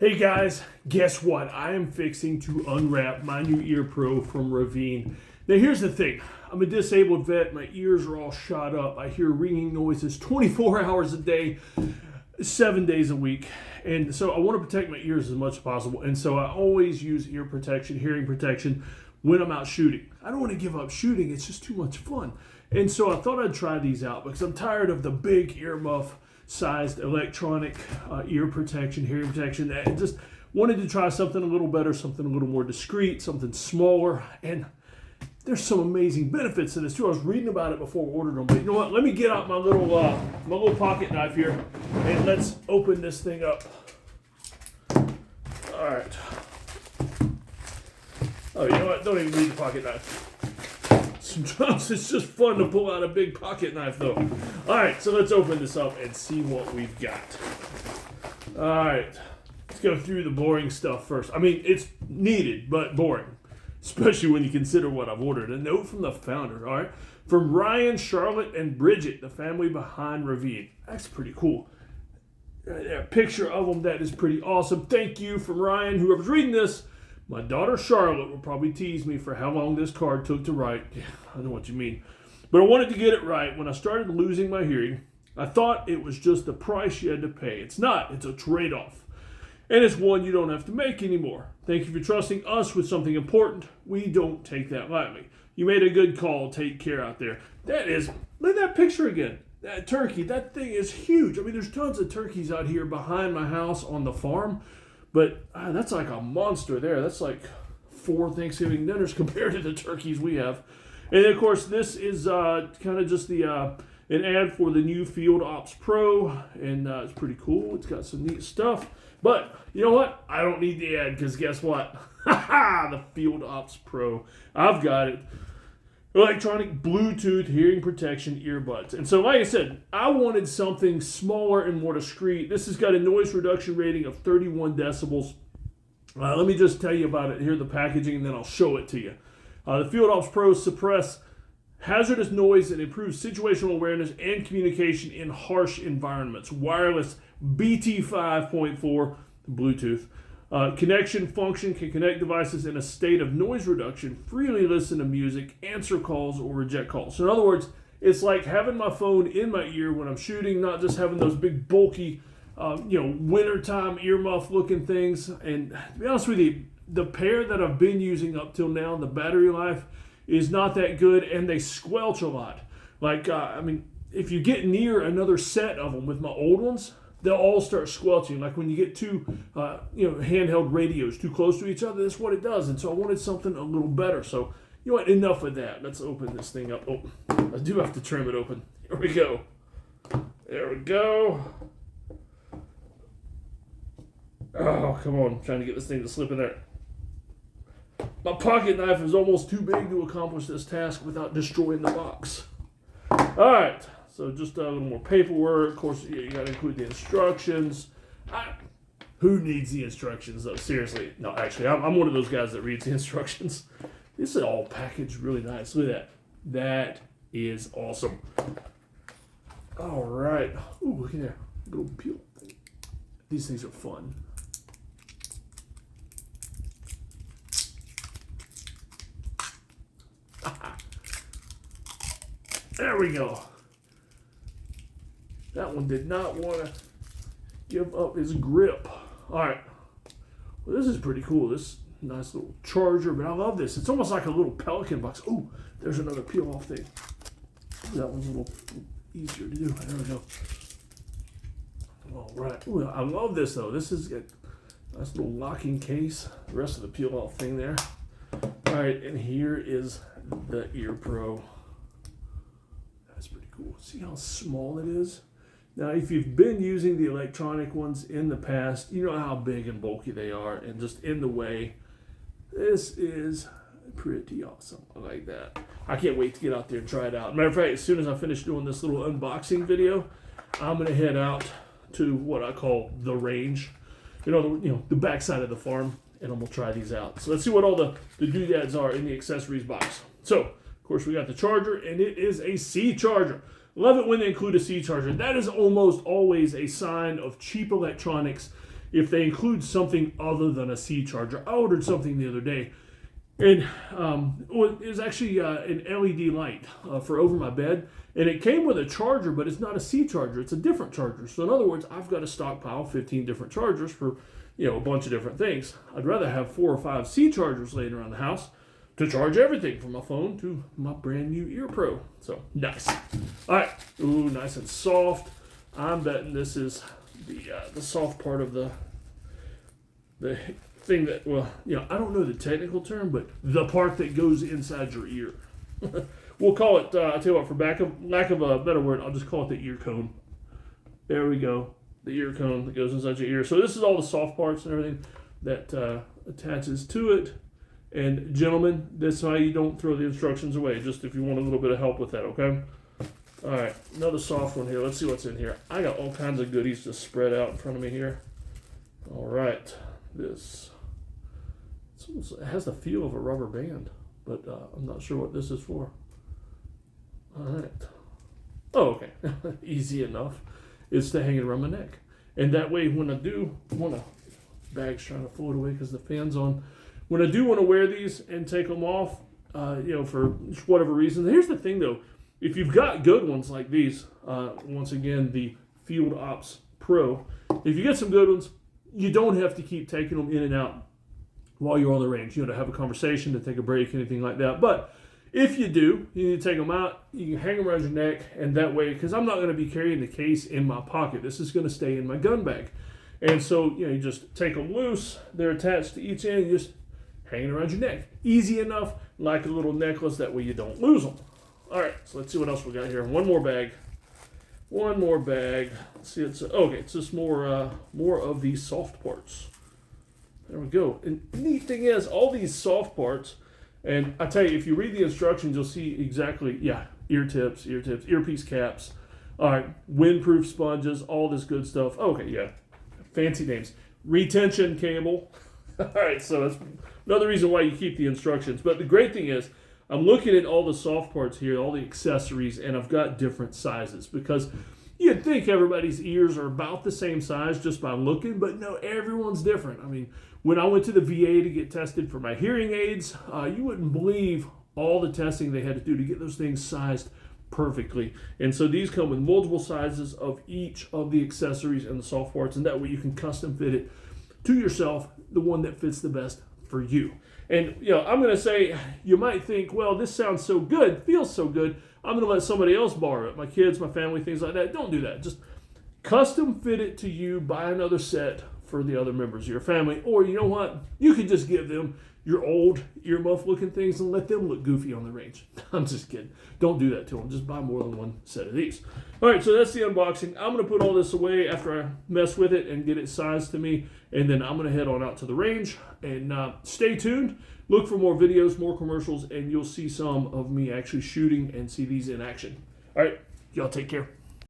Hey guys, guess what? I am fixing to unwrap my new ear pro from Ravine. Now here's the thing. I'm a disabled vet. My ears are all shot up. I hear ringing noises 24 hours a day, 7 days a week. And so I want to protect my ears as much as possible. And so I always use ear protection, hearing protection when I'm out shooting. I don't want to give up shooting. It's just too much fun. And so I thought I'd try these out because I'm tired of the big earmuff sized electronic ear protection, hearing protection. I just wanted to try something a little better, something a little more discreet, something smaller. And there's some amazing benefits to this too. I was reading about it before we ordered them, but you know what? Let me get out my little pocket knife here and let's open this thing up. All right. Oh, you know what? Don't even need the pocket knife. Sometimes it's just fun to pull out a big pocket knife though. All right, so let's open this up and see what we've got. All right, let's go through the boring stuff first. I mean, it's needed, but boring, especially when you consider what I've ordered. A note from the founder, all right? From Ryan, Charlotte, and Bridget, the family behind Ravine. That's pretty cool. A picture of them, that is pretty awesome. Thank you from Ryan, whoever's reading this. My daughter Charlotte will probably tease me for how long this card took to write. Yeah, I know what you mean. But I wanted to get it right. When I started losing my hearing, I thought it was just the price you had to pay. It's not. It's a trade-off. And it's one you don't have to make anymore. Thank you for trusting us with something important. We don't take that lightly. You made a good call. Take care out there. That is, look at that picture again. That turkey, that thing is huge. I mean, there's tons of turkeys out here behind my house on the farm. But that's like a monster there. That's like 4 Thanksgiving dinners compared to the turkeys we have. And of course, this is kind of just the an ad for the new FieldOps Pro. And it's pretty cool. It's got some neat stuff. But you know what? I don't need the ad because guess what? The FieldOps Pro. I've got it. Electronic Bluetooth hearing protection earbuds. And so, like I said, I wanted something smaller and more discreet. This has got a noise reduction rating of 31 decibels. Let me just tell you about it. Here's the packaging, and then I'll show it to you. The FieldOps Pro suppress hazardous noise and improves situational awareness and communication in harsh environments. Wireless BT 5.4 Bluetooth. Connection function can connect devices in a state of noise reduction, freely listen to music, answer calls, or reject calls. So in other words, it's like having my phone in my ear when I'm shooting, not just having those big bulky, wintertime earmuff looking things. And to be honest with you, the pair that I've been using up till now, the battery life is not that good, and they squelch a lot. Like, if you get near another set of them with my old ones, they'll all start squelching. Like when you get two, handheld radios too close to each other, that's what it does. And so I wanted something a little better. So, you know what, enough of that. Let's open this thing up. Oh, I do have to trim it open. Here we go. There we go. Oh, come on. I'm trying to get this thing to slip in there. My pocket knife is almost too big to accomplish this task without destroying the box. All right. So just a little more paperwork. Of course, you got to include the instructions. Who needs the instructions, though? Seriously. No, actually, I'm one of those guys that reads the instructions. This is all packaged really nice. Look at that. That is awesome. All right. Ooh, look at that. Little peel thing. These things are fun. There we go. That one did not want to give up his grip. All right. Well, this is pretty cool. This nice little charger, but I love this. It's almost like a little Pelican box. Oh, there's another peel-off thing. That one's a little easier to do. There we go. All right. Ooh, I love this, though. This is a nice little locking case. The rest of the peel-off thing there. All right, and here is the Ear Pro. That's pretty cool. See how small it is? Now, if you've been using the electronic ones in the past, you know how big and bulky they are and just in the way. This is pretty awesome. I like that. I can't wait to get out there and try it out. Matter of fact, as soon as I finish doing this little unboxing video, I'm going to head out to what I call the range. The backside of the farm, and I'm going to try these out. So let's see what all the doodads are in the accessories box. So, of course, we got the charger, and it is a C charger. Love it when they include a C charger. That is almost always a sign of cheap electronics if they include something other than a C charger. I ordered something the other day, and it was actually an LED light for over my bed, and it came with a charger, but it's not a C charger, it's a different charger. So in other words, I've got to stockpile 15 different chargers for, you know, a bunch of different things. I'd rather have 4 or 5 C chargers laying around the house to charge everything from my phone to my brand new Ear Pro. So nice. All right, ooh, nice and soft. I'm betting this is the soft part of the thing that, well, you know, I don't know the technical term, but the part that goes inside your ear. We'll call it, I tell you what, for lack of a better word, I'll just call it the ear cone. There we go, the ear cone that goes inside your ear. So this is all the soft parts and everything that attaches to it. And gentlemen, that's why you don't throw the instructions away, just if you want a little bit of help with that, okay? All right, another soft one here. Let's see what's in here. I got all kinds of goodies just spread out in front of me here. All right, this it has the feel of a rubber band, but I'm not sure what this is for. All right. Oh, okay. Easy enough. It's to hang it around my neck. And that way, when I do want to, bag's trying to float away because the fan's on. When I do want to wear these and take them off, you know, for whatever reason. Here's the thing, though. If you've got good ones like these, once again, the FieldOps Pro, if you get some good ones, you don't have to keep taking them in and out while you're on the range, you know, to have a conversation, to take a break, anything like that. But if you do, you need to take them out, you can hang them around your neck, and that way, because I'm not going to be carrying the case in my pocket. This is going to stay in my gun bag. And so, you know, you just take them loose, they're attached to each end, you just hang it around your neck. Easy enough, like a little necklace, that way you don't lose them. All right, so let's see what else we got here. One more bag. Let's see, it's just more of these soft parts. There we go. And the neat thing is, all these soft parts, and I tell you, if you read the instructions, you'll see exactly, yeah, ear tips, earpiece caps, all right, windproof sponges, all this good stuff. Okay, yeah, fancy names. Retention cable. All right, so that's another reason why you keep the instructions. But the great thing is, I'm looking at all the soft parts here, all the accessories, and I've got different sizes, because you'd think everybody's ears are about the same size just by looking, but no, everyone's different. I mean, when I went to the VA to get tested for my hearing aids, you wouldn't believe all the testing they had to do to get those things sized perfectly. And so these come with multiple sizes of each of the accessories and the soft parts, and that way you can custom fit it to yourself, the one that fits the best for you. And, you know, I'm going to say, you might think, well, this sounds so good, feels so good, I'm going to let somebody else borrow it, my kids, my family, things like that. Don't do that. Just custom fit it to you, buy another set for the other members of your family. Or, you know what, you could just give them your old earmuff looking things and let them look goofy on the range. I'm just kidding. Don't do that to them. Just buy more than one set of these. All right, so that's the unboxing. I'm going to put all this away after I mess with it and get it sized to me, and then I'm going to head on out to the range. And stay tuned. Look for more videos, more commercials, and you'll see some of me actually shooting and see these in action. All right, y'all take care.